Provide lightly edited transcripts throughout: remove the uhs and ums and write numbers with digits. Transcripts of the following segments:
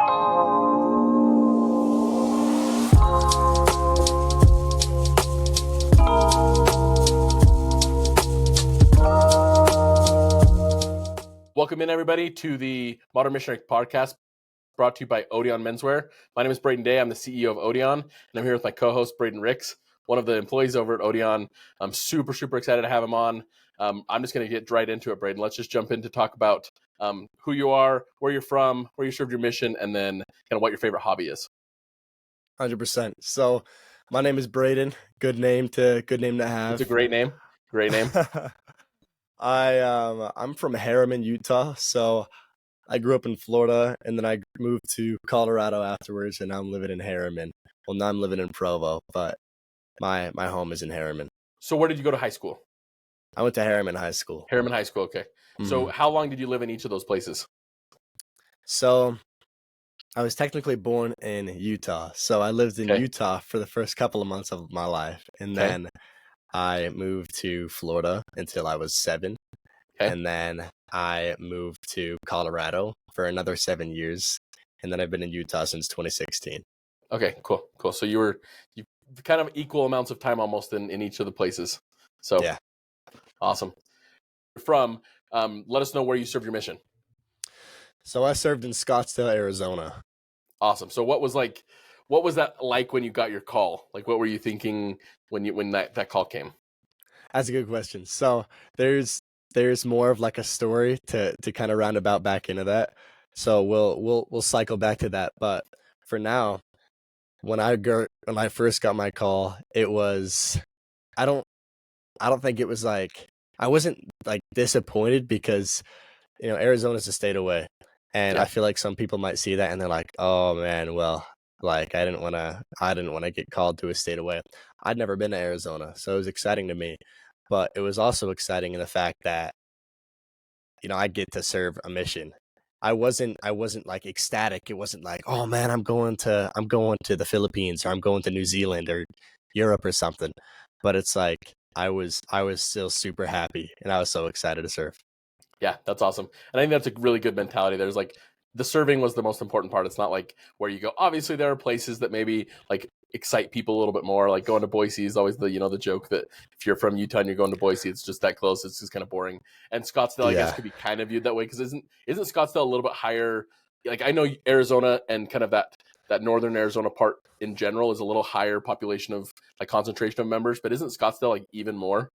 Welcome in, everybody, to the Modern Missionary Podcast, brought to you by ODION Menswear. My name is Brayden Day. I'm the CEO of ODION, and I'm here with my co-host, Brayden Ricks, one of the employees over at ODION. I'm super excited to have him on. I'm just going to get right into it, Brayden. Let's just jump in to talk about who you are, where you're from, where you served your mission, and then kind of what your favorite hobby is. 100%. So my name is Brayden. Good name to have. It's a great name. Great name. I'm from Harriman, Utah. So I grew up in Florida, and then I moved to Colorado afterwards, and now I'm living in Harriman. Well, now I'm living in Provo, but my home is in Harriman. So where did you go to high school? I went to Harriman High School. Harriman High School, okay. So how long did you live in each of those places? So I was technically born in Utah. So I lived in Utah for the first couple of months of my life, and then I moved to Florida until I was 7. And then I moved to Colorado for another 7 years. And then I've been in Utah since 2016. Okay, cool. So you kind of equal amounts of time almost in each of the places. So yeah. Awesome. From, let us know where you served your mission. So I served in Scottsdale, Arizona. Awesome. So what was that like when you got your call? Like, what were you thinking when that call came? That's a good question. So there's more of like a story to kind of roundabout back into that. So we'll cycle back to that. But for now, when I first got my call, it was, I don't think it was like, I wasn't like disappointed because, Arizona's a state away. And I feel like some people might see that and they're like, oh man, well, like I didn't want to get called to a state away. I'd never been to Arizona, so it was exciting to me. But it was also exciting in the fact that, I get to serve a mission. I wasn't like ecstatic. It wasn't like, oh man, I'm going to the Philippines, or I'm going to New Zealand or Europe or something. But it's like I was still super happy, and I was so excited to serve. Yeah, that's awesome. And I think that's a really good mentality. There's like, the serving was the most important part. It's not like where you go. Obviously, there are places that maybe like excite people a little bit more. Like going to Boise is always the joke that if you're from Utah and you're going to Boise, it's just that close. It's just kind of boring. And Scottsdale, I guess, could be kind of viewed that way because isn't Scottsdale a little bit higher? Like I know Arizona and kind of that northern Arizona part in general is a little higher population of like concentration of members, but isn't Scottsdale like even more?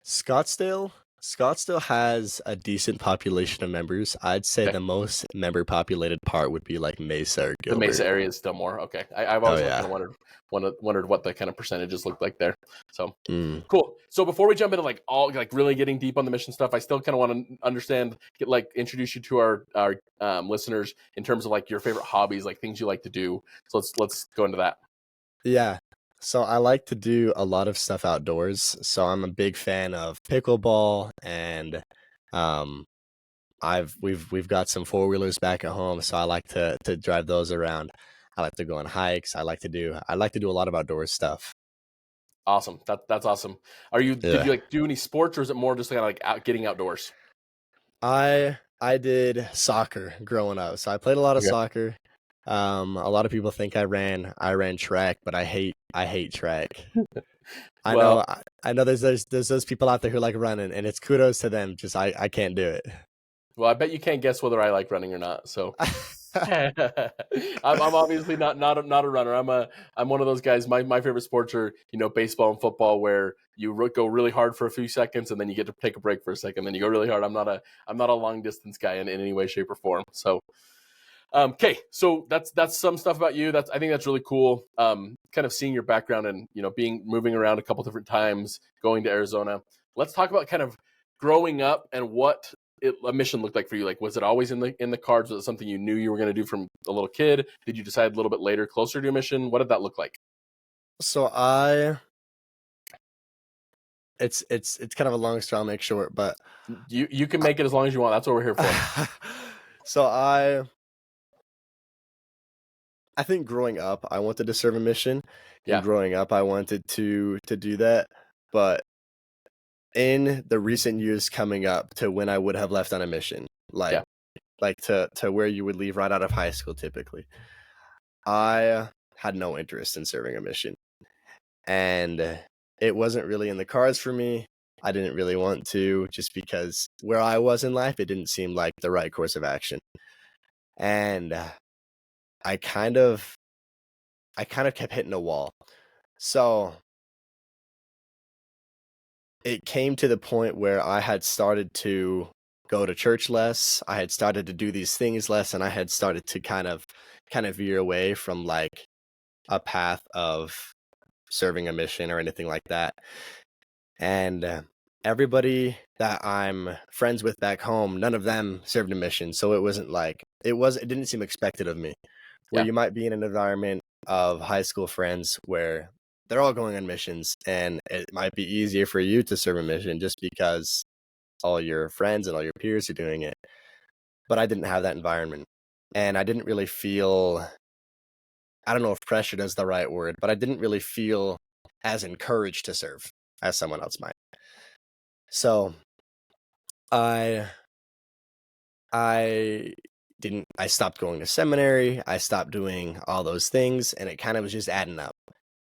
Scottsdale has a decent population of members. I'd say the most member populated part would be like Mesa or Gilbert. The Mesa area is still more. Okay. I've always kind of wondered what the kind of percentages look like there. So cool. So before we jump into like all like really getting deep on the mission stuff, I still kind of want to understand, introduce you to our listeners in terms of like your favorite hobbies, like things you like to do. So let's go into that. Yeah. So I like to do a lot of stuff outdoors. So I'm a big fan of pickleball, and we've got some 4-wheelers back at home, so I like to drive those around. I like to go on hikes. I like to do a lot of outdoor stuff. Awesome. That's awesome. Did you like do any sports, or is it more just kind of like getting outdoors? I did soccer growing up. So I played a lot of soccer. A lot of people think I ran track, but I hate track. I know there's those people out there who like running, and it's kudos to them. Just I can't do it. Well, I bet you can't guess whether I like running or not. So I'm obviously not a runner. I'm one of those guys. My favorite sports are baseball and football, where you go really hard for a few seconds and then you get to take a break for a second, then you go really hard. I'm not a long distance guy in any way, shape, or form. So. Okay, so that's some stuff about you. I think that's really cool. Kind of seeing your background and moving around a couple different times, going to Arizona. Let's talk about kind of growing up and what a mission looked like for you. Like, was it always in the cards? Was it something you knew you were going to do from a little kid? Did you decide a little bit later, closer to your mission? What did that look like? So it's kind of a long story. I'll make short, but you can make it as long as you want. That's what we're here for. So I think growing up, I wanted to serve a mission. Yeah. And growing up, I wanted to do that. But in the recent years coming up to when I would have left on a mission, like to where you would leave right out of high school typically. I had no interest in serving a mission, and it wasn't really in the cards for me. I didn't really want to, just because where I was in life, it didn't seem like the right course of action. And I kind of kept hitting a wall. So it came to the point where I had started to go to church less. I had started to do these things less, and I had started to kind of veer away from like a path of serving a mission or anything like that. And everybody that I'm friends with back home, none of them served a mission, so it wasn't like it didn't seem expected of me. Where Yeah. you might be in an environment of high school friends where they're all going on missions, and it might be easier for you to serve a mission just because all your friends and all your peers are doing it. But I didn't have that environment, and I didn't really feel, I don't know if pressured is the right word, but I didn't really feel as encouraged to serve as someone else might. So I I I stopped going to seminary, I stopped doing all those things, and it kind of was just adding up.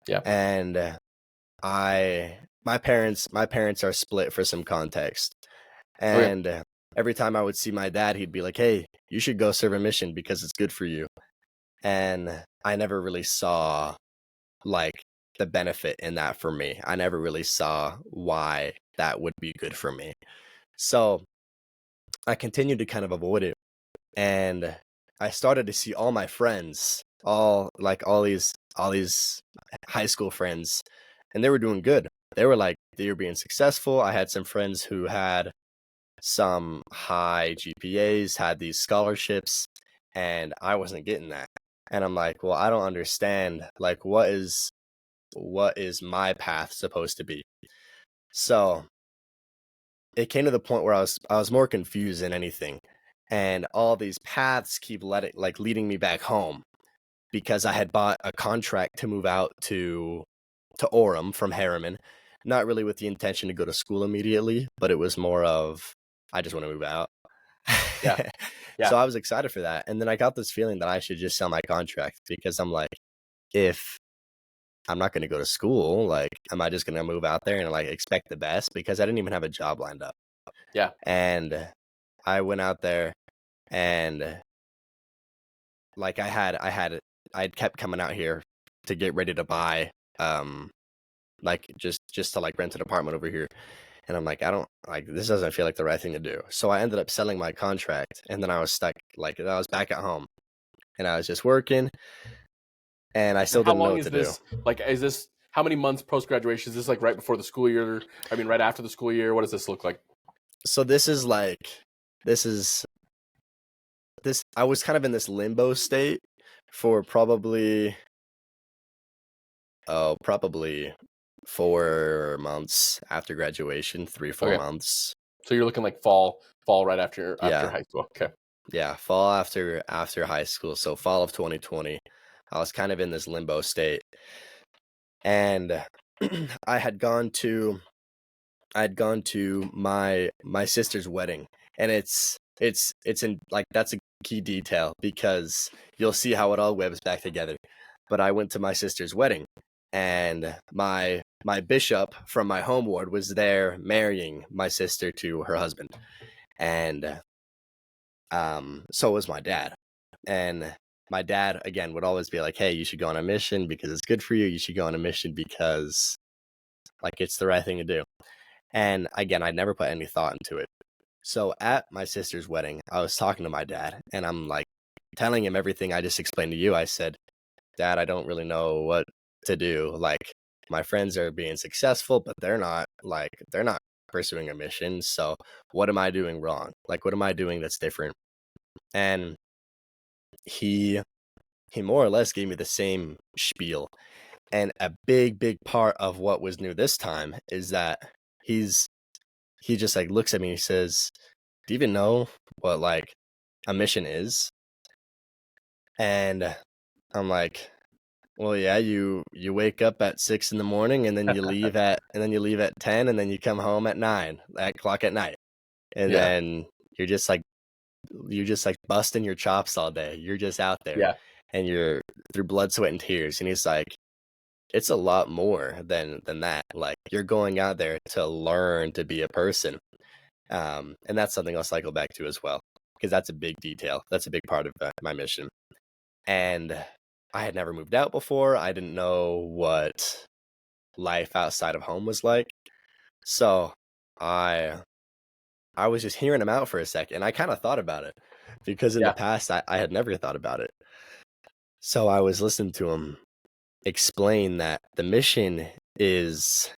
Yeah. And my parents are split, for some context. Okay. And every time I would see my dad, he'd be like, "Hey, you should go serve a mission because it's good for you." And I never really saw like the benefit in that for me. I never really saw why that would be good for me. So I continued to kind of avoid it. And I started to see all my friends, all these high school friends, and they were doing good. They were being successful. I had some friends who had some high GPAs, had these scholarships, and I wasn't getting that. And I'm like, well, I don't understand. Like, what is my path supposed to be? So it came to the point where I was more confused than anything. And all these paths keep leading me back home, because I had bought a contract to move out to Orem from Harriman, not really with the intention to go to school immediately, but it was more of, I just want to move out. Yeah. So Yeah. I was excited for that. And then I got this feeling that I should just sell my contract, because I'm like, if I'm not going to go to school, like, am I just going to move out there and like expect the best? Because I didn't even have a job lined up. Yeah. And I went out there, and like I'd kept coming out here to get ready to buy, like just to like rent an apartment over here. And I'm like, I don't like, this doesn't feel like the right thing to do. So I ended up selling my contract, and then I was stuck, like I was back at home, and I was just working, and I And still how didn't know long what is to do. this? Like, is this how many months post graduation? Is this like right before the school year? I mean, right after the school year? What does this look like? So this is I was kind of in this limbo state for probably 4 months after graduation, 3-4 Okay. months. So you're looking like fall right after Yeah. high school. Okay. Yeah, fall after high school, so fall of 2020. I was kind of in this limbo state, and I had gone to my sister's wedding, and it's in like, that's a key detail, because you'll see how it all webs back together. But I went to my sister's wedding, and my bishop from my home ward was there marrying my sister to her husband. And so was my dad. And my dad, again, would always be like, "Hey, you should go on a mission because it's good for you. You should go on a mission because like it's the right thing to do." And again, I never put any thought into it. So at my sister's wedding, I was talking to my dad, and I'm like telling him everything I just explained to you. I said, "Dad, I don't really know what to do. Like, my friends are being successful, but they're not pursuing a mission. So what am I doing wrong? Like, what am I doing that's different?" And he more or less gave me the same spiel. And a big part of what was new this time is that he just like looks at me and he says, "Do you even know what like a mission is?" And I'm like, "Well, yeah, you wake up at 6 in the morning, and then you leave at 10, and then you come home at 9 o'clock at night. And Yeah. then you're just like you're just like busting your chops all day. You're just out there Yeah. and you're through blood, sweat, and tears. And he's like, it's a lot more than that. Like, you're going out there to learn to be a person. And that's something I'll cycle back to as well, because that's a big detail. That's a big part of my mission. And I had never moved out before. I didn't know what life outside of home was like. So I was just hearing him out for a second, and I kind of thought about it, because in the past I had never thought about it. So I was listening to him explain that the mission is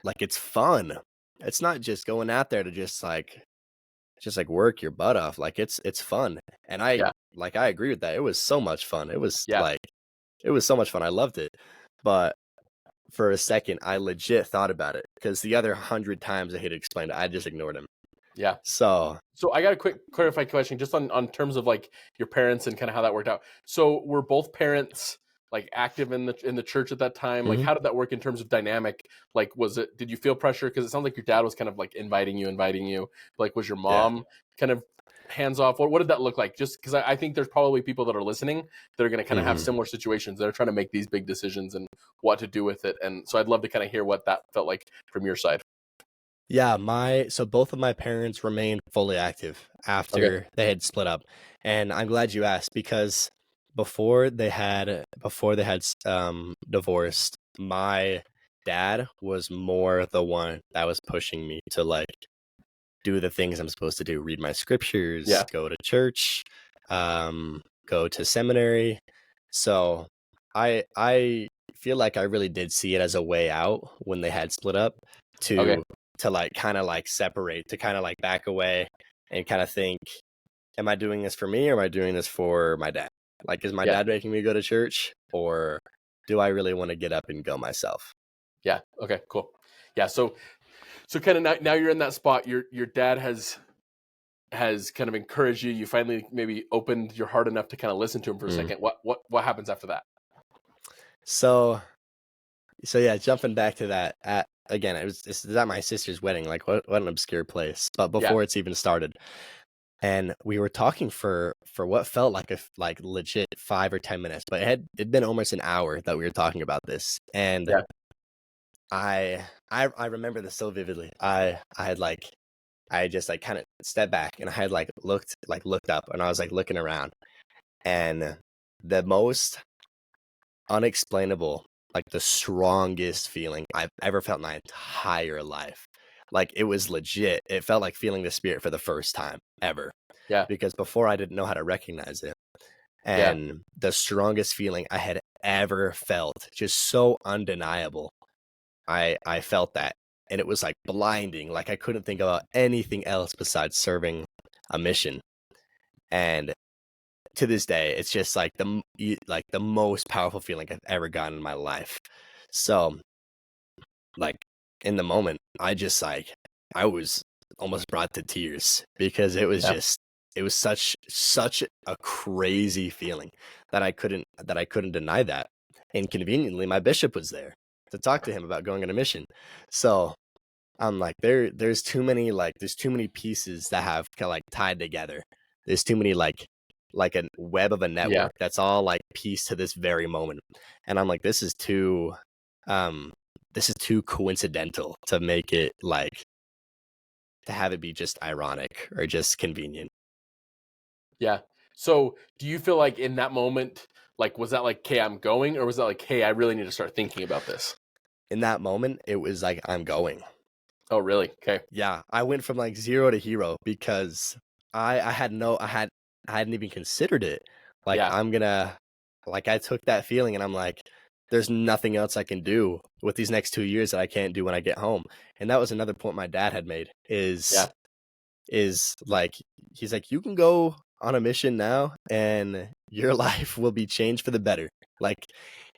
like, it's fun. It's not just going out there to just like work your butt off. Like, it's fun. And I agree with that. It was so much fun. It was it was so much fun. I loved it. But for a second, I legit thought about it, because the other 100 times I had explained it, I just ignored him. Yeah. So I got a quick clarifying question just on terms of like your parents and kind of how that worked out. So were both parents like active in the church at that time? Like, how did that work in terms of dynamic? Like, did you feel pressure? Because it sounds like your dad was kind of like inviting you. Like, was your mom kind of hands off? What did that look like? Just because I think there's probably people that are listening that are going to kind of have similar situations. They're trying to make these big decisions and what to do with it. And so I'd love to kind of hear what that felt like from your side. Yeah, so both of my parents remained fully active after they had split up. And I'm glad you asked, because before they had divorced, my dad was more the one that was pushing me to like do the things I'm supposed to do, read my scriptures, go to church, go to seminary. So I feel like I really did see it as a way out when they had split up, to like kind of like separate, to kind of like back away and kind of think, am I doing this for me, or am I doing this for my dad? Like, is my dad making me go to church, or do I really want to get up and go myself? Yeah. Okay, cool. Yeah. So kind of now you're in that spot. Your dad has kind of encouraged you. You finally maybe opened your heart enough to kind of listen to him for a second. What happens after that? So yeah, jumping back to that, again, this is at my sister's wedding. Like, what an obscure place. But before it's even started, and we were talking for what felt like like legit 5 or 10 minutes, but it'd been almost an hour that we were talking about this. And I remember this so vividly. I just like kind of stepped back, and I had like looked up, and I was like looking around, and the most unexplainable, like the strongest feeling I've ever felt in my entire life. Like, it was legit. It felt like feeling the Spirit for the first time ever. Yeah. Because before, I didn't know how to recognize it. And the strongest feeling I had ever felt, just so undeniable. I felt that. And it was like blinding. Like, I couldn't think about anything else besides serving a mission. And to this day, it's just like the most powerful feeling I've ever gotten in my life. So, like, in the moment, I was almost brought to tears, because it was it was such a crazy feeling that I couldn't deny that. And conveniently, my bishop was there to talk to him about going on a mission. So I'm like, there's too many pieces that have kind of like tied together. There's too many like a web of a network that's all like pieced to this very moment. And I'm like, this is too coincidental to make it like, to have it be just ironic or just convenient. Yeah. So do you feel like in that moment, like, was that like, okay, I'm going, or was that like, hey, I really need to start thinking about this? In that moment, it was like, I'm going. Oh, really? Okay. Yeah. I went from like 0 to hero, because I hadn't even considered it. Like, I took that feeling, and I'm like, there's nothing else I can do with these next 2 years that I can't do when I get home. And that was another point my dad had made, is like, he's like, you can go on a mission now, and your life will be changed for the better. Like,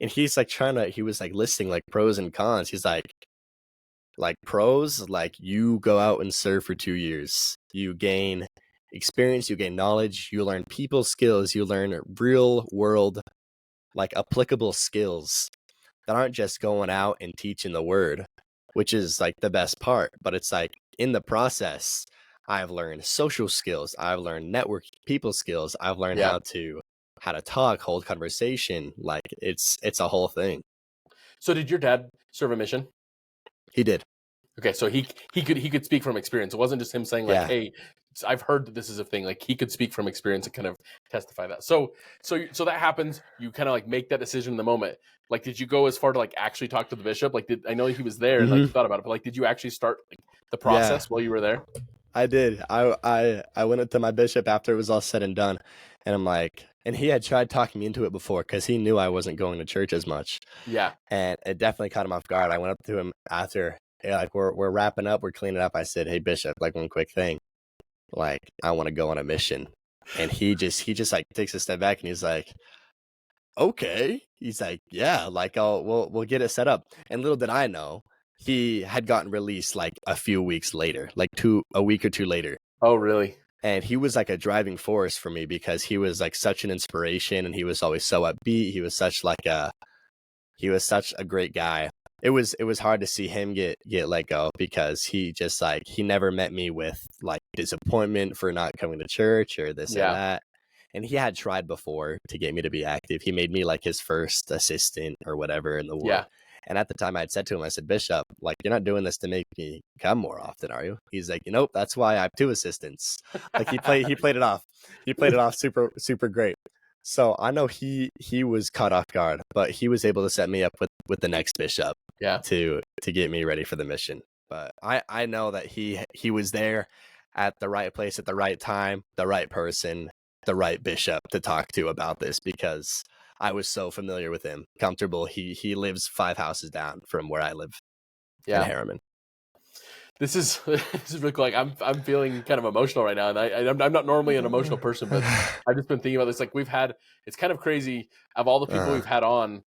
and he's like he was like listing like pros and cons. He's like pros, like, you go out and serve for 2 years. You gain experience, you gain knowledge, you learn people skills, you learn real world, like, applicable skills that aren't just going out and teaching the word, which is like the best part. But it's like, in the process, I've learned social skills. I've learned networking, people skills. I've learned Yeah. how to talk, hold conversation. Like it's a whole thing. So did your dad serve a mission? He did. Okay, so he could speak from experience. It wasn't just him saying like, Yeah. "Hey, I've heard that this is a thing." Like he could speak from experience and kind of testify that. So that happens. You kind of like make that decision in the moment. Like, did you go as far to like actually talk to the bishop? Like, I know he was there and like Hmm. you thought about it, but like, did you actually start like the Yeah, process while you were there? I did. I went up to my bishop after it was all said and done, and I'm like, and he had tried talking me into it before because he knew I wasn't going to church as much, Yeah, and it definitely caught him off guard. I went up to him after, like we're wrapping up, we're cleaning up. I said, "Hey Bishop, like one quick thing, like I want to go on a mission," and he just like takes a step back and he's like, "Okay," he's like, "Yeah, like we'll get it set up." And little did I know, he had gotten released like a few weeks later, like a week or two later. Oh, really? And he was like a driving force for me because he was like such an inspiration and he was always so upbeat. He was such a great guy. It was hard to see him get let go because he never met me with like disappointment for not coming to church or this or Yeah, that. And he had tried before to get me to be active. He made me like his first assistant or whatever in the yeah. world. And at the time I had said to him, I said, "Bishop, like you're not doing this to make me come more often, are you?" He's like, "Nope, that's why I have two assistants." Like he played it off. He played it off super, super great. So I know he was caught off guard, but he was able to set me up with the next bishop Yeah, to get me ready for the mission. But I know that he was there at the right place at the right time, the right person, the right bishop to talk to about this because I was so familiar with him, comfortable. He lives 5 houses down from where I live in yeah. Harriman. This is this is really cool. Like I'm feeling kind of emotional right now, and I'm not normally an emotional person, but I've just been thinking about this. Like it's kind of crazy of all the people Uh, we've had on.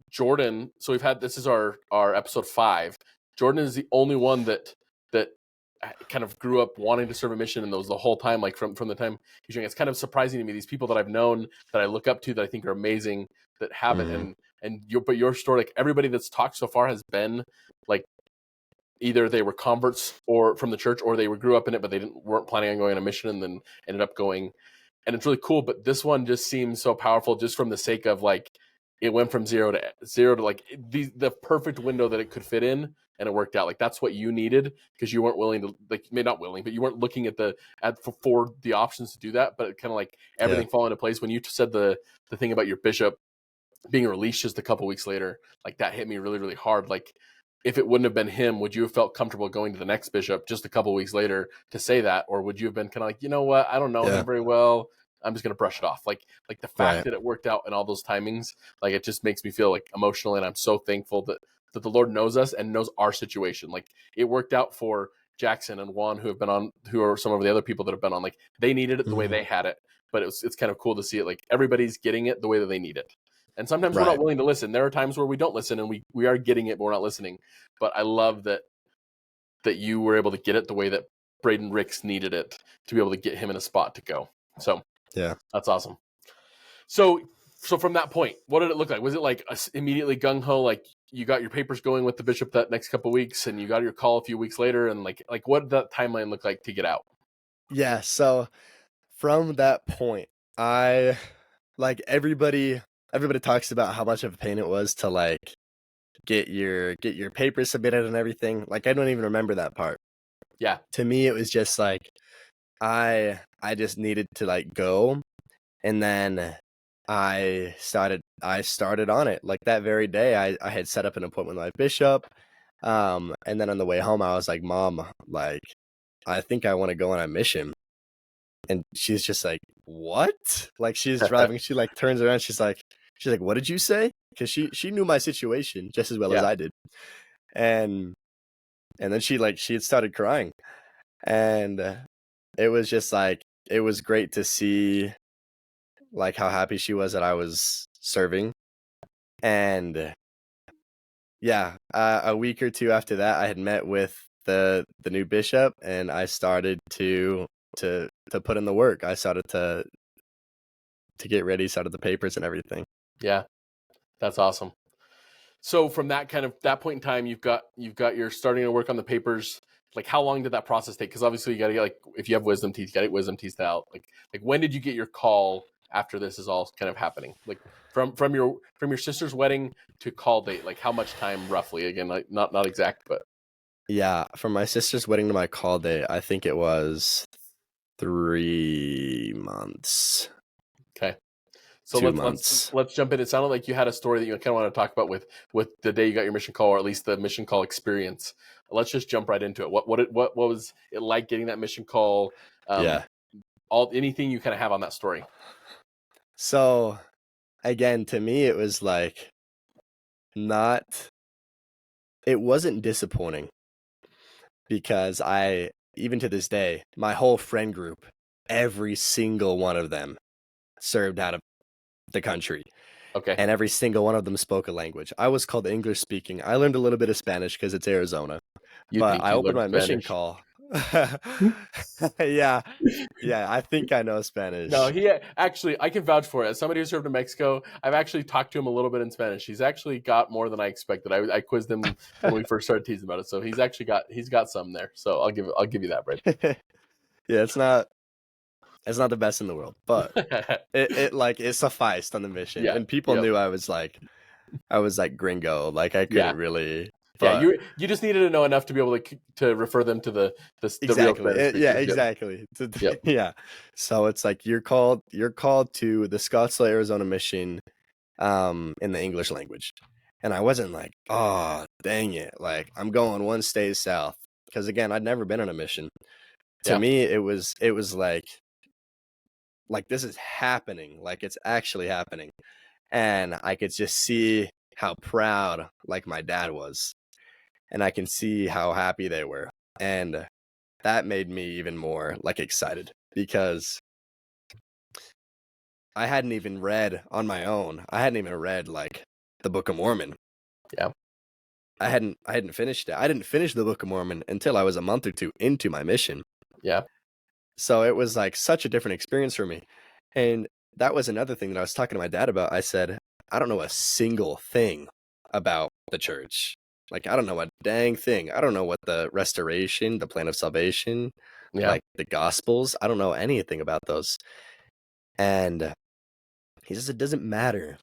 Jordan. So we've had this is our episode 5. Jordan is the only one that kind of grew up wanting to serve a mission, and those the whole time, like from the time he's doing. It's kind of surprising to me. These people that I've known that I look up to that I think are amazing that haven't, mhm. and your story, like everybody that's talked so far has been like either they were converts or from the church or they grew up in it but they weren't planning on going on a mission and then ended up going, and it's really cool. But this one just seems so powerful just from the sake of like it went from zero to like the perfect window that it could fit in, and it worked out. Like that's what you needed because you weren't willing to, like, maybe not willing, but you weren't looking at for the options to do that. But it kind of like Yeah, everything fall into place when you said the thing about your bishop being released just a couple weeks later. Like that hit me really, really hard. Like if it wouldn't have been him, would you have felt comfortable going to the next bishop just a couple weeks later to say that? Or would you have been kind of like, you know what, I don't know yeah, him very well, I'm just going to brush it off. Like the fact right, that it worked out in all those timings, like it just makes me feel like emotional. And I'm so thankful that the Lord knows us and knows our situation. Like it worked out for Jackson and Juan, who have been on, who are some of the other people that have been on. Like they needed it the way mhm, they had it, but it's kind of cool to see it. Like everybody's getting it the way that they need it. And sometimes we're not right, willing to listen. There are times where we don't listen and we are getting it, but we're not listening. But I love that you were able to get it the way that Brayden Ricks needed it to be able to get him in a spot to go. So yeah. that's awesome. So from that point, what did it look like? Was it like immediately gung ho, like you got your papers going with the bishop that next couple of weeks, and you got your call a few weeks later, and like what did that timeline look like to get out? Yeah, so from that point, I like everybody talks about how much of a pain it was to like get your papers submitted and everything. Like I don't even remember that part. Yeah, To me it was just like I just needed to like go, and then I started on it. Like that very day I had set up an appointment with my bishop. And then on the way home I was like, "Mom, like I think I want to go on a mission." And she's just like, "What?" Like she's driving, she like turns around, she's like, "What did you say?" Because she knew my situation just as well as yeah, I did. And then she had started crying. And it was just like it was great to see like how happy she was that I was serving. And yeah, a week or two after that I had met with the new bishop and I started to put in the work. I started to get ready, started the papers and everything. yeah. That's awesome. So from that point in time, you've got you're starting to work on the papers. like how long did that process take? Because obviously you got to get, like, if you have wisdom teeth, you got to get wisdom teeth out. Like when did you get your call after this is all kind of happening? Like from your sister's wedding to call date, like how much time roughly? Again, like not exact, but Yeah, from my sister's wedding to my call date, I think it was 3 months. okay. So 2 let's months. let's jump in. It sounded like you had a story that you kind of want to talk about with the day you got your mission call, or at least the mission call experience. Let's just jump right into it. What was it like getting that mission call? Yeah. Anything you kind of have on that story. So again, to me, it was like it wasn't disappointing because even to this day, my whole friend group, every single one of them served out of the country. Okay. And every single one of them spoke a language. I was called English speaking. I learned a little bit of Spanish because it's Arizona. But I opened my mission call. Yeah. Yeah, I think I know Spanish. No, he actually, I can vouch for it. As somebody who served in Mexico, I've actually talked to him a little bit in Spanish. He's actually got more than I expected. I quizzed him when we first started teasing about it, so he's got some there. So I'll give you that, Brayden. Yeah, it's not the best in the world, but it sufficed on the mission, Yeah, and people knew I was like gringo, like I couldn't really. But yeah, you just needed to know enough to be able to refer them to the real Spanish speakers. Yeah, exactly. Yep. Yeah. So it's like you're called to the Scottsdale, Arizona mission in the English language. And I wasn't like, oh, dang it. Like I'm going one state south. Because again, I'd never been on a mission. To me, it was like this is happening. Like it's actually happening. And I could just see how proud like my dad was. And I can see how happy they were. And that made me even more like excited because I hadn't even read on my own. I hadn't even read like the Book of Mormon. Yeah. I hadn't finished it. I didn't finish the Book of Mormon until I was a month or two into my mission. Yeah. So it was like such a different experience for me. And that was another thing that I was talking to my dad about. I said, I don't know a single thing about the church. Like, I don't know a dang thing. I don't know what the restoration, the plan of salvation, like the gospels. I don't know anything about those. And he says it doesn't matter.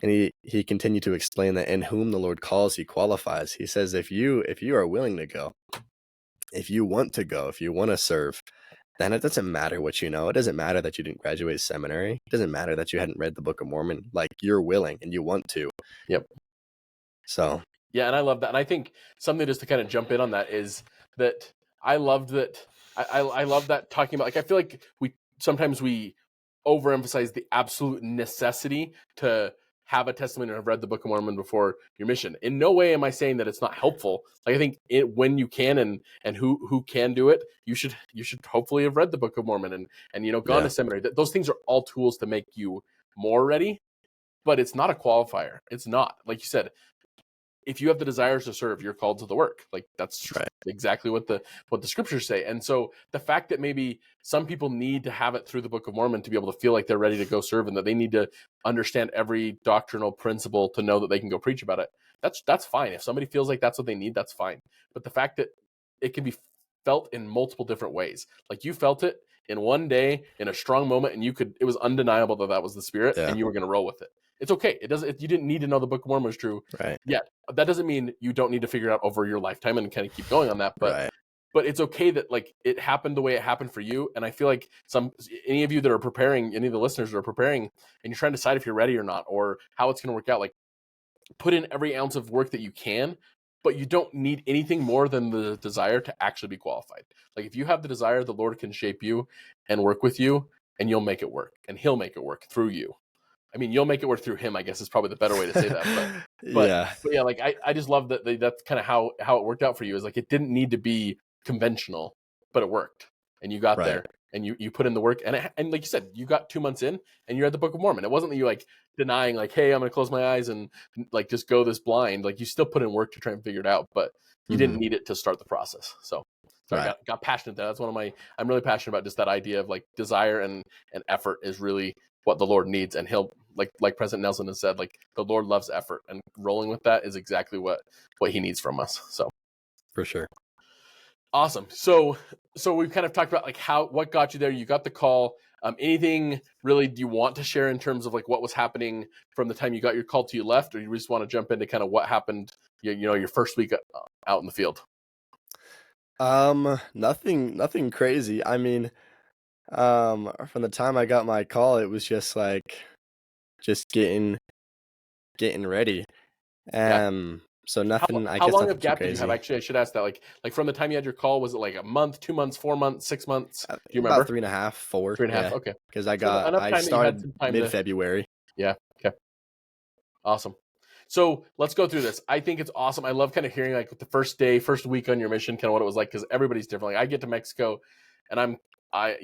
And he continued to explain that in whom the Lord calls, he qualifies. He says, if you are willing to go, if you want to go, if you want to serve, then it doesn't matter what you know. It doesn't matter that you didn't graduate seminary. It doesn't matter that you hadn't read the Book of Mormon. Like you're willing and you want to. Yep. So. Yeah, and I love that. And I think something just to kind of jump in on that is that I loved that. I love that talking about, like, I feel like we sometimes overemphasize the absolute necessity to have a testimony or have read the Book of Mormon before your mission. In no way am I saying that it's not helpful. Like I think when you can and who can do it, you should hopefully have read the Book of Mormon and gone to seminary. Those things are all tools to make you more ready, but it's not a qualifier. It's not, like you said, if you have the desires to serve, you're called to the work. Like that's right. Exactly what the scriptures say. And so the fact that maybe some people need to have it through the Book of Mormon to be able to feel like they're ready to go serve and that they need to understand every doctrinal principle to know that they can go preach about it. That's fine. If somebody feels like that's what they need, that's fine. But the fact that it can be felt in multiple different ways, like you felt it in one day in a strong moment, and it was undeniable that was the Spirit, and you were going to roll with it. It's okay. You didn't need to know the Book of Mormon was true. Right. Yeah. That doesn't mean you don't need to figure it out over your lifetime and kind of keep going on that. But it's okay that like it happened the way it happened for you. And I feel like any of you that are preparing, any of the listeners that are preparing, and you're trying to decide if you're ready or not, or how it's going to work out, like put in every ounce of work that you can, but you don't need anything more than the desire to actually be qualified. Like if you have the desire, the Lord can shape you and work with you, and you'll make it work, and He'll make it work through you. I mean, you'll make it work through Him, I guess is probably the better way to say that. But yeah, like I just love that that's kind of how it worked out for you. Is like it didn't need to be conventional, but it worked, and you got there, and you put in the work, and like you said, you got 2 months in, and you read the Book of Mormon. It wasn't that you like denying, like, hey, I'm going to close my eyes and like just go this blind. Like you still put in work to try and figure it out, but you didn't need it to start the process. So I got passionate there. That's I'm really passionate about just that idea of like desire and effort is really what the Lord needs, and He'll like President Nelson has said, like the Lord loves effort, and rolling with that is exactly what He needs from us. So for sure. Awesome. So we've kind of talked about like what got you there. You got the call. Anything really do you want to share in terms of like what was happening from the time you got your call to you left, or you just want to jump into kind of what happened, your first week out in the field? Nothing crazy. I mean, from the time I got my call, it was just like just getting ready. Yeah. So nothing, I How guess long of nothing too gap did you have? crazy. Actually, I should ask that. Like from the time you had your call, was it like a month, 2 months, 4 months, 6 months? Do you About remember? 3.5, 4, 3.5. yeah. Okay. Because So enough I time that you had started some time to. mid-February. Yeah. Okay. Awesome. So let's go through this. I think it's awesome. I love kind of hearing like the first day, first week on your mission, kind of what it was like, because everybody's different. Like I get to Mexico, and I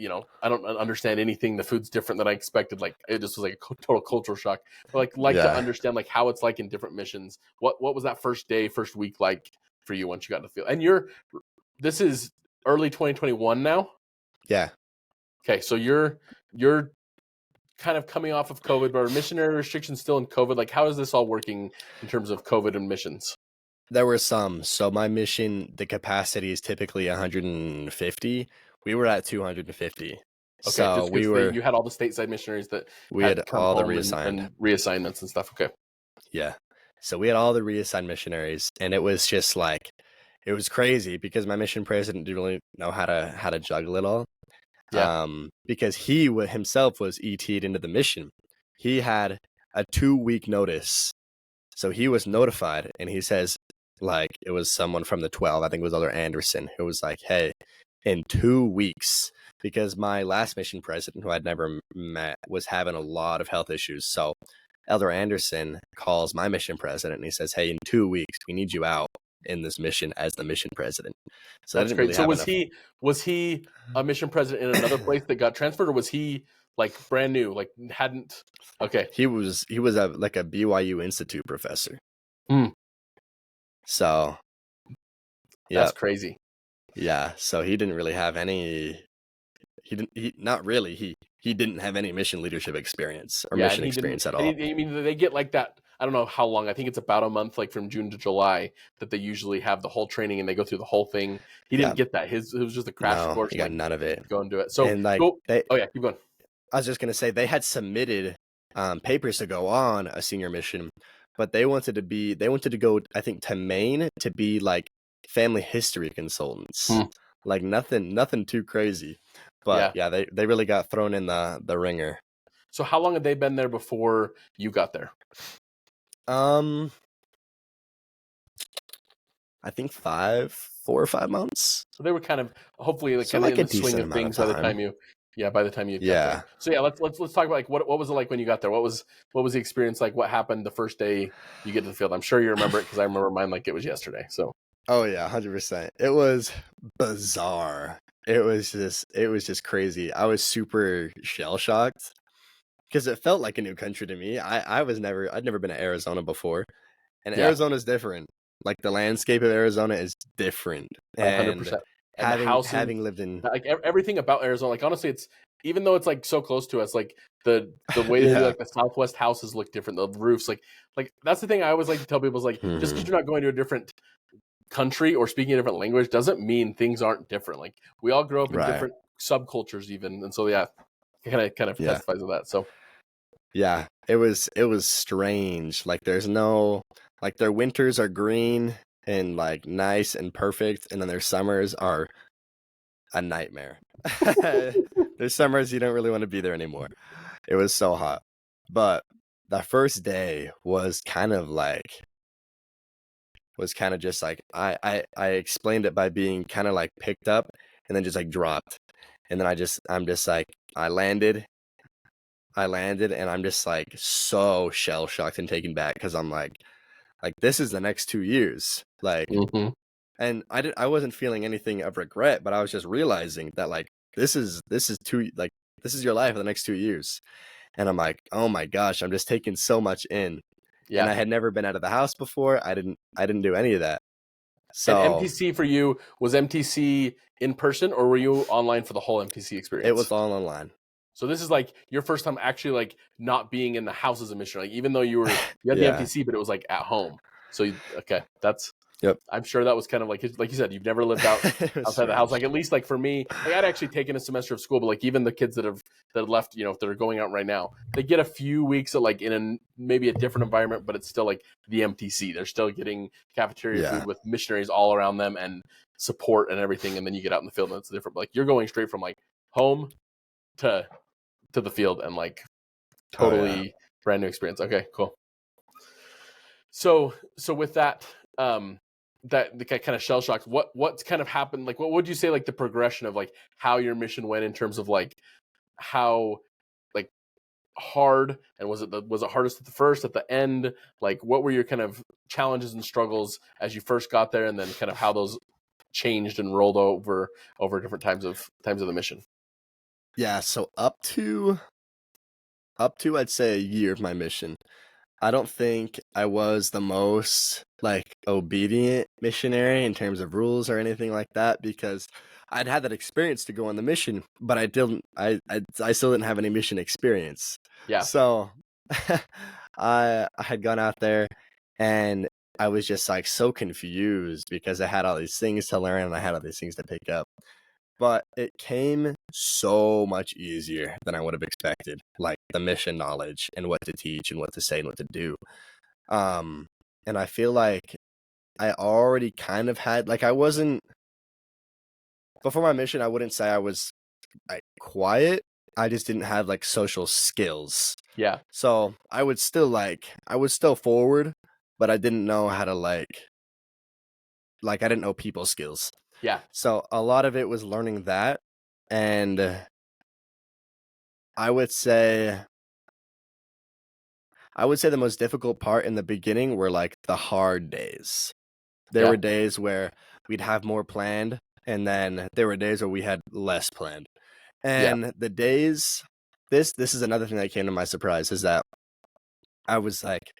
don't understand anything. The food's different than I expected. Like it just was like a total cultural shock. But like to Yeah, understand like how it's like in different missions. What was that first day, first week like for you once you got in the field? And this is early 2021 now. yeah. Okay, so you're kind of coming off of COVID, but are missionary restrictions still in COVID? Like, how is this all working in terms of COVID and missions? There were some. So my mission, the capacity is typically 150. We were at 250. Okay, So just because you had all the stateside missionaries that we had had come all the home reassigned. and reassignments and stuff. Okay, Yeah. So we had all the reassigned missionaries, and it was just like it was crazy because my mission president didn't really know how to juggle it all. yeah, Because he himself was ET'd into the mission. He had a 2-week notice. So he was notified, and he says, like, it was someone from the 12, I think it was Elder Anderson, who was like, hey, in 2 weeks, because my last mission president, who I'd never met, was having a lot of health issues. So Elder Anderson calls my mission president, and he says, hey, in 2 weeks, we need you out in this mission as the mission president. So I that's didn't great. really So have enough. was he a mission president in another place that got transferred, or was he like brand new, like hadn't? Okay, He was a like a BYU Institute professor. Hmm. So yeah, That's crazy. yeah. So he didn't really have any. Not really. He didn't have any mission leadership experience or Yeah, and mission he didn't. experience at And all. I mean, they get like that. I don't know how long. I think it's about a month, like from June to July, that they usually have the whole training and they go through the whole thing. He Yeah, didn't get that. It was just a crash no, course, he got like none of it. go and do it. So And like go. they, Oh yeah, keep going. I was just gonna say they had submitted papers to go on a senior mission, but they wanted to go, I think, to Maine to be like family history consultants. Hmm. Like nothing too crazy. But Yeah. yeah, they really got thrown in the ringer. So how long had they been there before you got there? Um, I think 4 or 5 months. So they were kind of hopefully like So kind of like in a the swing decent of amount of things by the time. time you got there. Yeah. So yeah, let's talk about like what was it like when you got there? What was the experience like? What happened the first day you get to the field? I'm sure you remember it because I remember mine like it was yesterday. So Oh yeah, 100%. It was bizarre. It was just crazy. I was super shell shocked because it felt like a new country to me. I'd never been to Arizona before, and yeah, Arizona's different. Like the landscape of Arizona is different, and 100%. And the houses, having lived in like everything about Arizona, like honestly, it's even though it's like so close to us, like the way they do yeah, like the Southwest houses look different. The roofs, like that's the thing I always like to tell people is like just because Mhm. you're not going to a different country or speaking a different language doesn't mean things aren't different. Like we all grow up in Right, different subcultures, even, and so yeah, it kind of yeah, testifies to that. So yeah. It was strange. Like there's no like their winters are green and like nice and perfect, and then their summers are a nightmare. There's summers you don't really want to be there anymore. It was so hot. But the first day was kind of just like I explained it by being kind of like picked up and then just like dropped. And then I'm just like I landed and I'm just like so shell shocked and taken back because I'm like this is the next 2 years. Like mhm. and I wasn't feeling anything of regret, but I was just realizing that like this is your life for the next 2 years. And I'm like, oh my gosh, I'm just taking so much in. And Yeah. I had never been out of the house before. I didn't do any of that. And So MTC for you was MTC in person or were you online for the whole MTC it was experience? all online. So this is like your first time actually like not being in the house as a missionary, like even though you had the Yeah. MTC, but it was like at home. So okay, that's Yep. I'm sure that was kind of like you said, you've never lived out outside the house. Like, at least like for me, like I'd actually taken a semester of school, but like even the kids that left, you know, if they're going out right now, they get a few weeks of like in maybe a different environment, but it's still like the MTC. They're still getting cafeteria food with missionaries all around them and support and everything. And then you get out in the field and it's different. Like you're going straight from like home to the field and like totally brand new experience. Okay, cool. So with that, that the kind of shell shocked, what's kind of happened? Like, what would you say, like the progression of like how your mission went in terms of like how like hard, and was it hardest at the first, at the end? Like, what were your kind of challenges and struggles as you first got there, and then kind of how those changed and rolled over different times of the mission? Yeah, so up to I'd say a year of my mission, I don't think I was the most like obedient missionary in terms of rules or anything like that, because I'd had that experience to go on the mission, but I still didn't have any mission experience. Yeah. So I had gone out there and I was just like so confused because I had all these things to learn and I had all these things to pick up. But it came so much easier than I would have expected, like the mission knowledge and what to teach and what to say and what to do. And I feel like I already kind of had, like, I wasn't, before my mission, I wouldn't say I was like quiet. I just didn't have like social skills. Yeah. So I was still forward, but I didn't know how to I didn't know people skills. Yeah. So a lot of it was learning that. And I would say the most difficult part in the beginning were like the hard days. There were days where we'd have more planned, and then there were days where we had less planned. And the days, this is another thing that came to my surprise, is that I was like,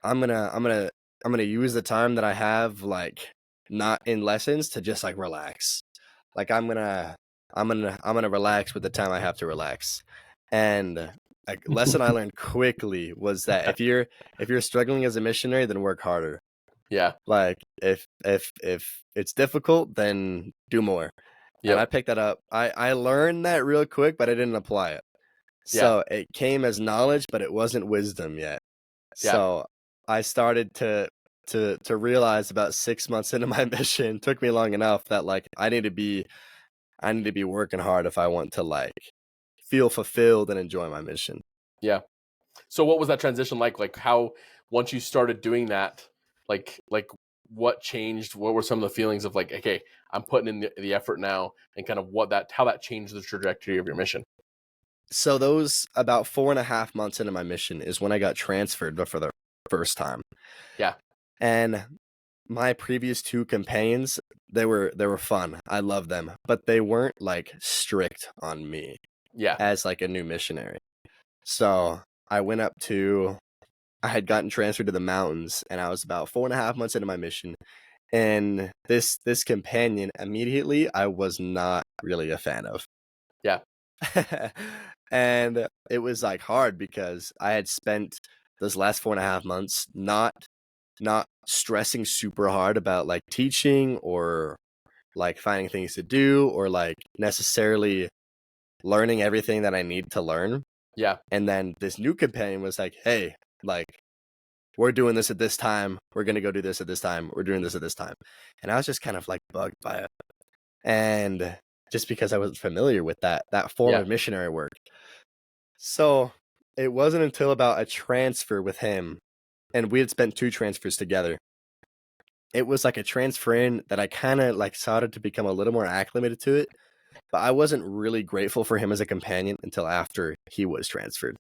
I'm gonna use the time that I have, like, not in lessons, to just like relax. Like I'm gonna relax with the time I have to relax. And a lesson I learned quickly was that if you're struggling as a missionary, then work harder. Yeah. Like if it's difficult, then do more. Yep. And I picked that up. I learned that real quick, but I didn't apply it. So it came as knowledge, but it wasn't wisdom yet. So I started to realize about 6 months into my mission, took me long enough, that like I need to be working hard if I want to like feel fulfilled and enjoy my mission. Yeah. So what was that transition like? Like how, once you started doing that, like what changed? What were some of the feelings of like, okay, I'm putting in the effort now, and kind of how that changed the trajectory of your mission? So those about 4.5 months into my mission is when I got transferred for the first time. Yeah. And my previous 2 companions, they were fun. I loved them, but they weren't like strict on me. Yeah. As like a new missionary. So I had gotten transferred to the mountains, and I was about 4.5 months into my mission. And this companion, immediately, I was not really a fan of. Yeah. And it was like hard because I had spent those last 4.5 months not stressing super hard about like teaching or like finding things to do or like necessarily learning everything that I need to learn. Yeah. And then this new companion was like, hey, like, we're doing this at this time. We're going to go do this at this time. We're doing this at this time. And I was just kind of like bugged by it. And just because I wasn't familiar with that form of missionary work. So it wasn't until about a transfer with him, and we had spent 2 transfers together. It was like a transfer in that I kind of like started to become a little more acclimated to it. But I wasn't really grateful for him as a companion until after he was transferred.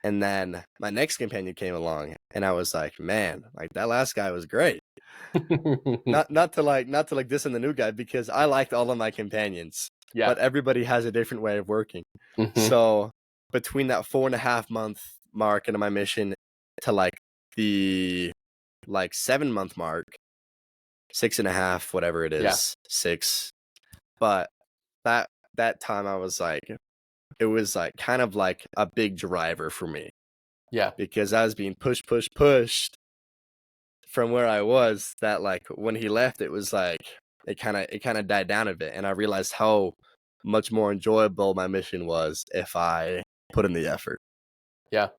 And then my next companion came along, and I was like, man, like that last guy was great. not to diss on the new guy, because I liked all of my companions. Yeah. But everybody has a different way of working. Mm-hmm. So between that 4.5 month mark into my mission to like the 7 month mark, 6.5, whatever it is, 6. But that time I was like, it was like kind of like a big driver for me. Yeah. Because I was being pushed from where I was, that like when he left, it was like it kind of died down a bit, and I realized how much more enjoyable my mission was if I put in the effort. Yeah.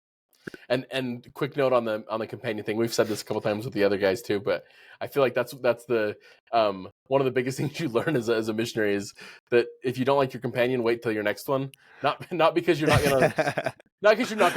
And quick note on the companion thing. We've said this a couple times with the other guys too, but I feel like that's the one of the biggest things you learn as a missionary is that if you don't like your companion, wait till your next one. Not because you're not gonna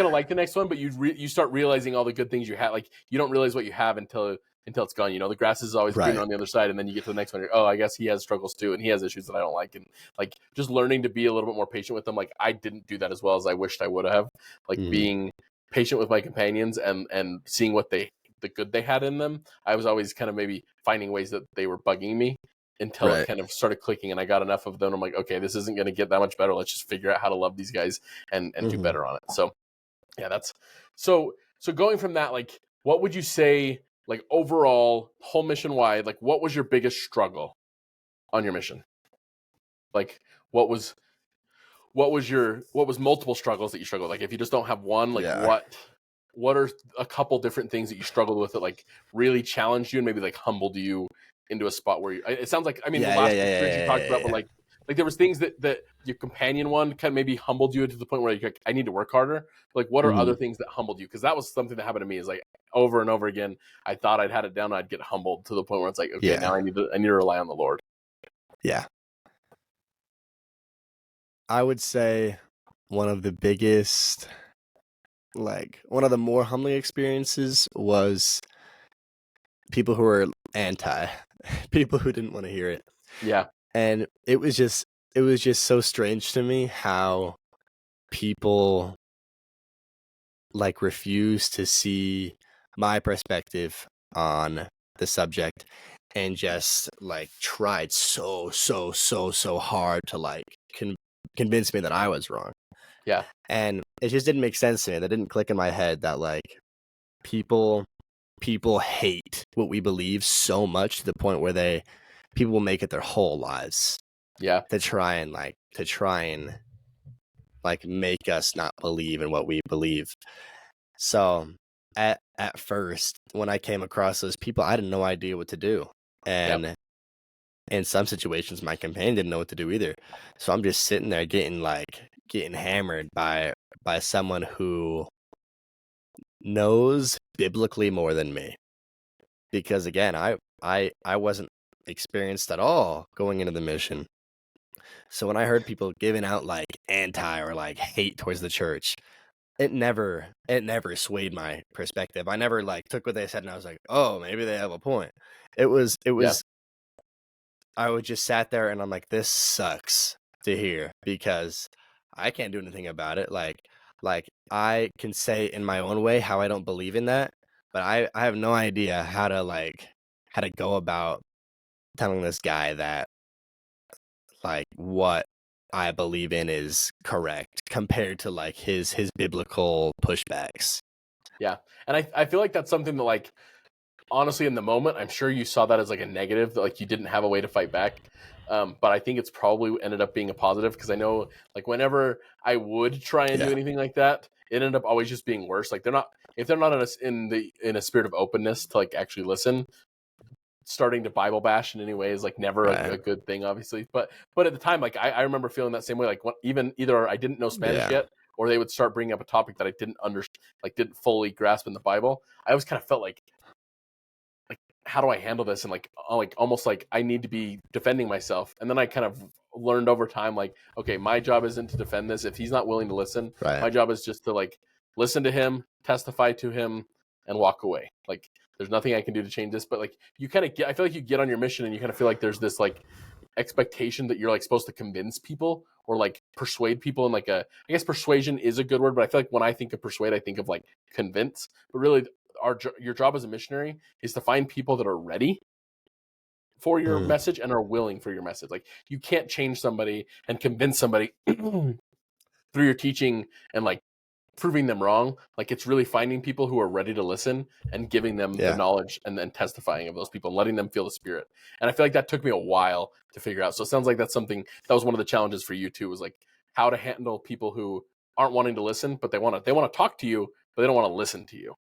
like the next one, but you start realizing all the good things you have. Like you don't realize what you have until it's gone. You know, the grass is always greener Right. on the other side, and then you get to the next one. You're, oh, I guess he has struggles too, and he has issues that I don't like, and like just learning to be a little bit more patient with them. Like I didn't do that as well as I wished I would have. Like being patient with my companions and seeing what the good they had in them. I was always kind of maybe finding ways that they were bugging me until it kind of started clicking and I got enough of them. I'm like, okay, this isn't going to get that much better. Let's just figure out how to love these guys and do better on it. So yeah, that's so going from that, like, what would you say, like overall whole mission wide, like what was your biggest struggle on your mission? Like what was multiple struggles that you struggled? Like if you just don't have one, like what are a couple different things that you struggled with that like really challenged you and maybe like humbled you into a spot where it sounds like, I mean, the last experience you talked about, but like there was things that your companion one kind of maybe humbled you to the point where you're like, I need to work harder. Like what are other things that humbled you? Because that was something that happened to me, is like over and over again, I thought I'd had it down, and I'd get humbled to the point where it's like, okay, now I need to rely on the Lord. Yeah. I would say one of the biggest, like one of the more humbling experiences was people who were people who didn't want to hear it. Yeah. And it was just so strange to me how people like refuse to see my perspective on the subject and just like tried so hard to like convince me that I was wrong. Yeah. And it just didn't make sense to me. That didn't click in my head that like people hate what we believe so much to the point where people will make it their whole lives. Yeah. To try and make us not believe in what we believe. So at first, when I came across those people, I had no idea what to do. And in some situations, my companion didn't know what to do either. So I'm just sitting there getting hammered by someone who knows biblically more than me. Because again, I wasn't experienced at all going into the mission. So when I heard people giving out like anti or like hate towards the church, it never swayed my perspective. I never like took what they said and I was like, oh, maybe they have a point. It was I would just sat there and I'm like, this sucks to hear because I can't do anything about it. Like I can say in my own way how I don't believe in that, but I have no idea how to go about telling this guy that like what I believe in is correct compared to like his biblical pushbacks. Yeah. And I feel like that's something that like, honestly, in the moment, I'm sure you saw that as like a negative, that like you didn't have a way to fight back. But I think it's probably ended up being a positive, because I know like whenever I would try and do anything like that, it ended up always just being worse. Like if they're not in a spirit of openness to like actually listen, starting to Bible bash in any way is like never a good thing, obviously. But at the time, like I remember feeling that same way. Like either I didn't know Spanish yet, or they would start bringing up a topic that I didn't didn't fully grasp in the Bible. I always kind of felt like how do I handle this? And like almost like I need to be defending myself. And then I kind of learned over time, like, okay, my job isn't to defend this. If he's not willing to listen, my job is just to like listen to him, testify to him, and walk away. Like there's nothing I can do to change this. But like you kind of I feel like you get on your mission and you kind of feel like there's this like expectation that you're like supposed to convince people or like persuade people. And like I guess persuasion is a good word, but I feel like when I think of persuade, I think of like convince. But really, your job as a missionary is to find people that are ready for your message and are willing for your message. Like you can't change somebody and convince somebody through your teaching and like proving them wrong. Like it's really finding people who are ready to listen and giving them the knowledge and then testifying of those people and letting them feel the Spirit. And I feel like that took me a while to figure out. So it sounds like that's something that was one of the challenges for you too, was like how to handle people who aren't wanting to listen, but they want to talk to you, but they don't want to listen to you.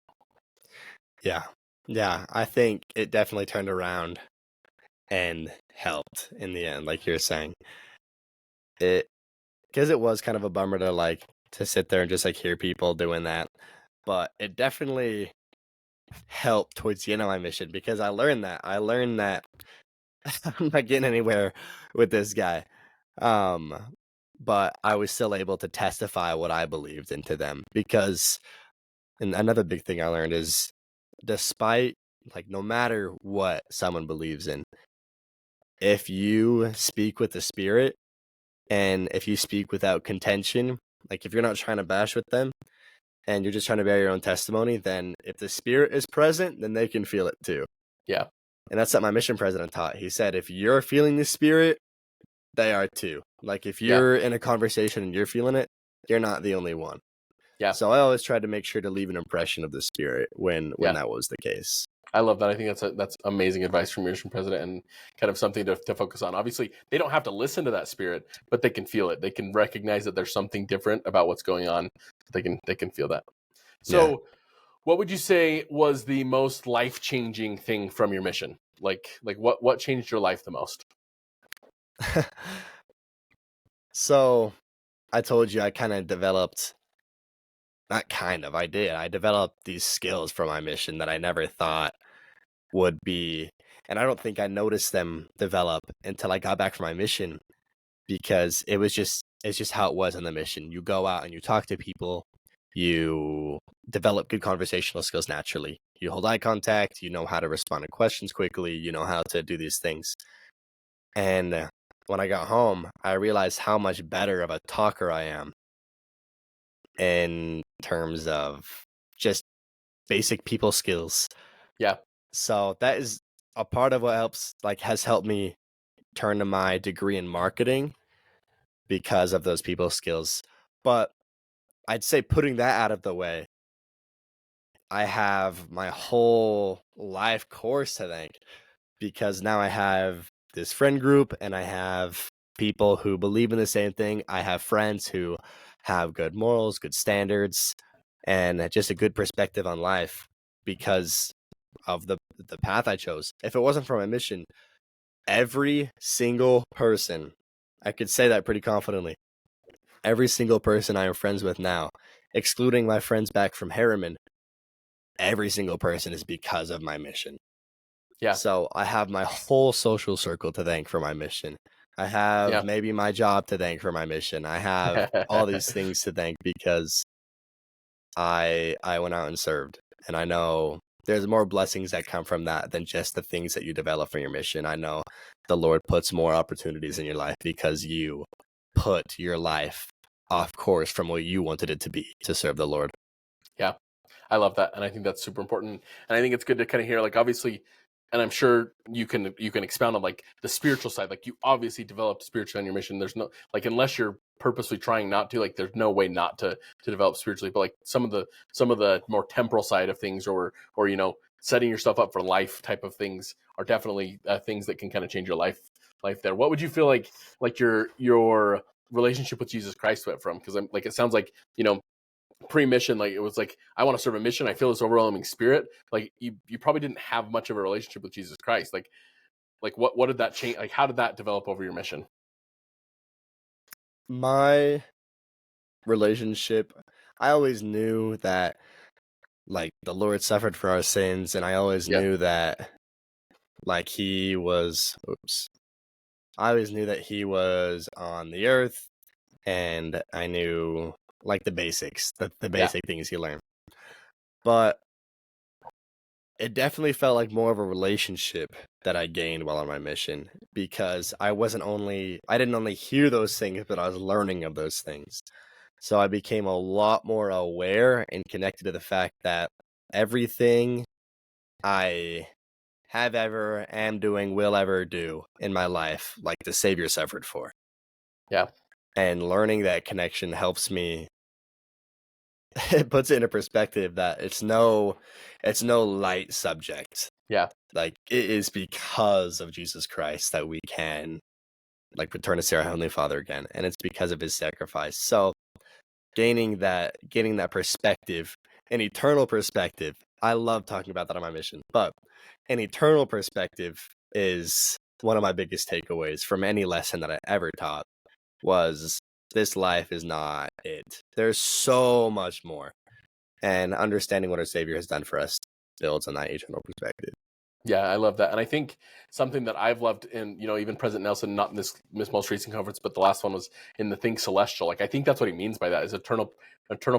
Yeah. Yeah, I think it definitely turned around and helped in the end, like you're saying. It because it was kind of a bummer to to sit there and just hear people doing that. But it definitely helped towards the end of my mission because I learned that. I learned that I'm not getting anywhere with this guy. Um, but I was still able to testify what I believed into them because, and another big thing I learned is despite no matter what someone believes in, if you speak with the spirit and if you speak without contention, if you're not trying to bash with them and you're just trying to bear your own testimony, then if the spirit is present, then they can feel it too. Yeah. And that's what my mission president taught. He said, if you're feeling the spirit, they are too. If Yeah. you're in a conversation and you're feeling it, you're not the only one. Yeah. So I always tried to make sure to leave an impression of the spirit when Yeah. that was the case. I love that. I think that's amazing advice from your mission president and kind of something to focus on. Obviously, they don't have to listen to that spirit, but they can feel it. They can recognize that there's something different about what's going on. They can feel that. So, Yeah. what would you say was the most life-changing thing from your mission? Like what changed your life the most? So I told you I kind of developed, not kind of, I did. I developed these skills for my mission that I never thought would be, and I don't think I noticed them develop until I got back from my mission because it's just how it was on the mission. You go out and you talk to people, you develop good conversational skills naturally. You hold eye contact, you know how to respond to questions quickly, you know how to do these things. And when I got home, I realized how much better of a talker I am in terms of just basic people skills. Yeah. So that is a part of what has helped me turn to my degree in marketing because of those people skills. But I'd say putting that out of the way, I have my whole life course to thank because now I have this friend group and I have people who believe in the same thing. I have friends who have good morals, good standards, and just a good perspective on life because of the path I chose. If it wasn't for my mission, every single person, I could say that pretty confidently, every single person I am friends with now, excluding my friends back from Harriman, every single person is because of my mission. Yeah. So I have my whole social circle to thank for my mission. I have maybe my job to thank for my mission. I have all these things to thank because I went out and served. And I know there's more blessings that come from that than just the things that you develop for your mission. I know the Lord puts more opportunities in your life because you put your life off course from what you wanted it to be to serve the Lord. Yeah. I love that. And I think that's super important. And I think it's good to kind of hear, obviously, and I'm sure you can expound on the spiritual side. You obviously developed spiritually on your mission. There's no, unless you're purposely trying not to, there's no way not to develop spiritually. But some of the more temporal side of things or setting yourself up for life type of things are definitely things that can kind of change your life there. What would you feel like your relationship with Jesus Christ went from? Because it sounds like, pre-mission, it was I want to serve a mission. I feel this overwhelming spirit. You probably didn't have much of a relationship with Jesus Christ. What did that change? How did that develop over your mission? My relationship, I always knew that the Lord suffered for our sins, and I always knew that he was I always knew that he was on the earth, and I knew the basics, the basic things he learned. But it definitely felt like more of a relationship that I gained while on my mission because I didn't only hear those things, but I was learning of those things. So I became a lot more aware and connected to the fact that everything I have ever, am doing, will ever do in my life, the Savior suffered for. Yeah. And learning that connection helps me. It puts it into perspective that it's no light subject. Yeah. It is because of Jesus Christ that we can return to see our Heavenly Father again. And it's because of his sacrifice. So gaining that perspective, an eternal perspective, I love talking about that on my mission. But an eternal perspective is one of my biggest takeaways from any lesson that I ever taught was this life is not it. There's so much more. And understanding what our Savior has done for us builds on that eternal perspective. Yeah, I love that. And I think something that I've loved in, even President Nelson, not in this most recent conference, but the last one was in the Think Celestial. Like, I think that's what he means by that is eternal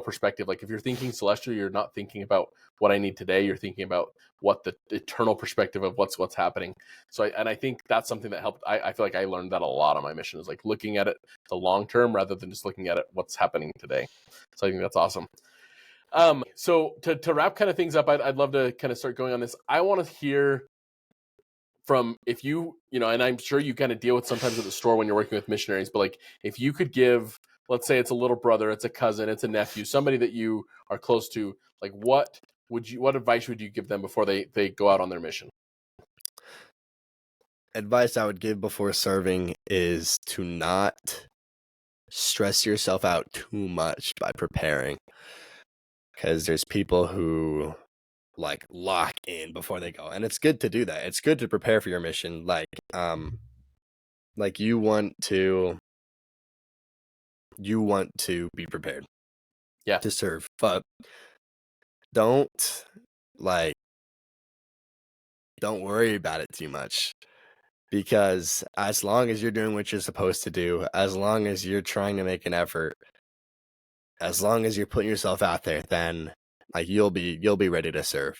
perspective. Like, if you're thinking celestial, you're not thinking about what I need today. You're thinking about what the eternal perspective of what's happening. So, I think that's something that helped. I feel like I learned that a lot on my mission is like looking at it the long term rather than just looking at it what's happening today. So I think that's awesome. So to wrap kind of things up, I'd love to kind of start going on this. I want to hear from if and I'm sure you kind of deal with sometimes at the store when you're working with missionaries, but like if you could give, let's say it's a little brother, it's a cousin, it's a nephew, somebody that you are close to, like what advice would you give them before they go out on their mission? Advice I would give before serving is to not stress yourself out too much by preparing. Because there's people who like lock in before they go, and it's good to do that. It's good to prepare for your mission. Like you want to be prepared, to serve, but don't worry about it too much. Because as long as you're doing what you're supposed to do, as long as you're trying to make an effort, as long as you're putting yourself out there, then like you'll be ready to serve.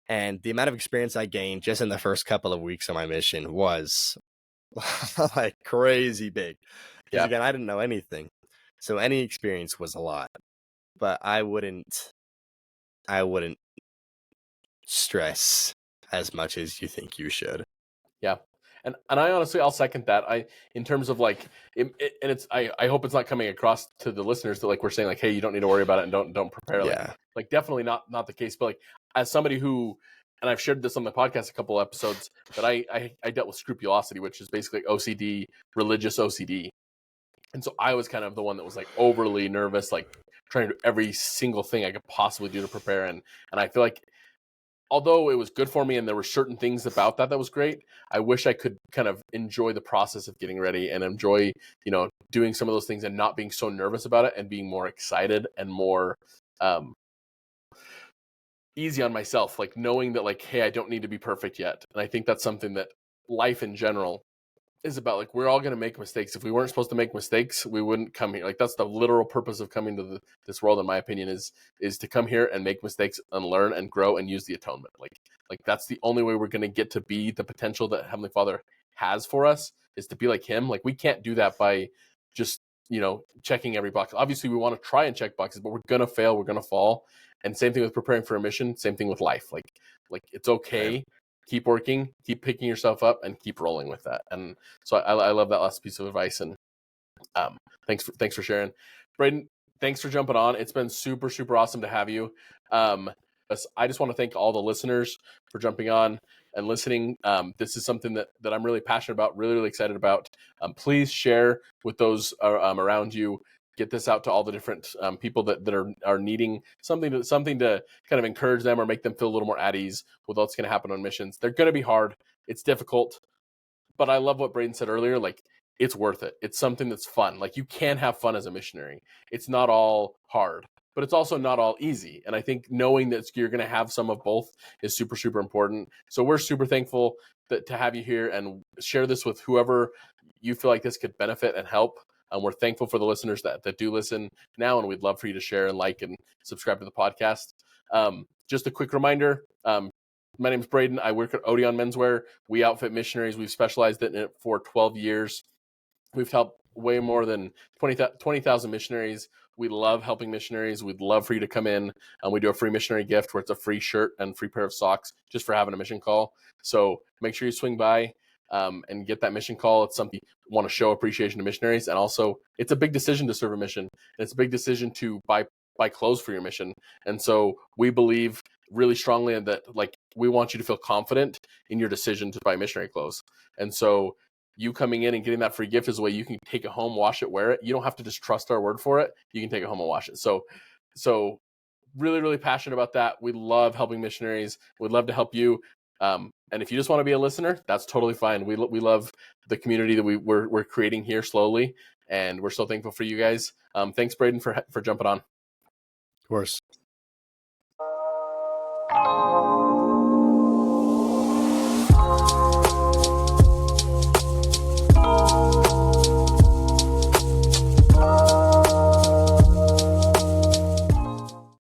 And the amount of experience I gained just in the first couple of weeks of my mission was like crazy big. Because again, I didn't know anything. So any experience was a lot. But I wouldn't stress as much as you think you should. Yeah. And I honestly, I'll second that. In terms of like, I hope it's not coming across to the listeners that like we're saying like, hey, you don't need to worry about it and don't prepare. Yeah. Like definitely not the case. But like as somebody who, and I've shared this on the podcast a couple episodes, that I dealt with scrupulosity, which is basically OCD, religious OCD. And so I was kind of the one that was like overly nervous, like trying to do every single thing I could possibly do to prepare. And I feel like although it was good for me and there were certain things about that was great, I wish I could kind of enjoy the process of getting ready and enjoy, doing some of those things and not being so nervous about it and being more excited and more easy on myself, like knowing that like, hey, I don't need to be perfect yet. And I think that's something that life in general is about. Like we're all going to make mistakes. If we weren't supposed to make mistakes, we wouldn't come here. Like that's the literal purpose of coming to this world, in my opinion, is to come here and make mistakes and learn and grow and use the atonement. Like that's the only way we're going to get to be the potential that Heavenly Father has for us, is to be like Him. Like we can't do that by just checking every box. Obviously we want to try and check boxes, but we're going to fail, we're going to fall. And same thing with preparing for a mission, same thing with life. Like it's okay. Right. Keep working, keep picking yourself up, and keep rolling with that. And so I love that last piece of advice. And thanks for sharing, Brayden. Thanks for jumping on. It's been super, super awesome to have you. I just want to thank all the listeners for jumping on and listening. This is something that I'm really passionate about, really, really excited about. Please share with those around you. Get this out to all the different people that are needing something to kind of encourage them or make them feel a little more at ease with what's going to happen on missions. They're going to be hard. It's difficult. But I love what Brayden said earlier. Like, it's worth it. It's something that's fun. Like, you can have fun as a missionary. It's not all hard, but it's also not all easy. And I think knowing that you're going to have some of both is super, super important. So we're super thankful to have you here and share this with whoever you feel like this could benefit and help. We're thankful for the listeners that do listen now, and we'd love for you to share and like and subscribe to the podcast. Just a quick reminder, my name's Brayden. I work at ODION Menswear. We outfit missionaries. We've specialized in it for 12 years. We've helped way more than 20,000 missionaries. We love helping missionaries. We'd love for you to come in. We do a free missionary gift where it's a free shirt and free pair of socks just for having a mission call. So make sure you swing by and get that mission call. It's something you want to show appreciation to missionaries. And also, it's a big decision to serve a mission. And it's a big decision to buy clothes for your mission. And so we believe really strongly that, like, we want you to feel confident in your decision to buy missionary clothes. And so you coming in and getting that free gift is a way you can take it home, wash it, wear it. You don't have to just trust our word for it. You can take it home and wash it. So really, really passionate about that. We love helping missionaries. We'd love to help you. And if you just want to be a listener, that's totally fine. We love the community that we're creating here slowly, and we're so thankful for you guys. Thanks, Brayden, for jumping on. Of course.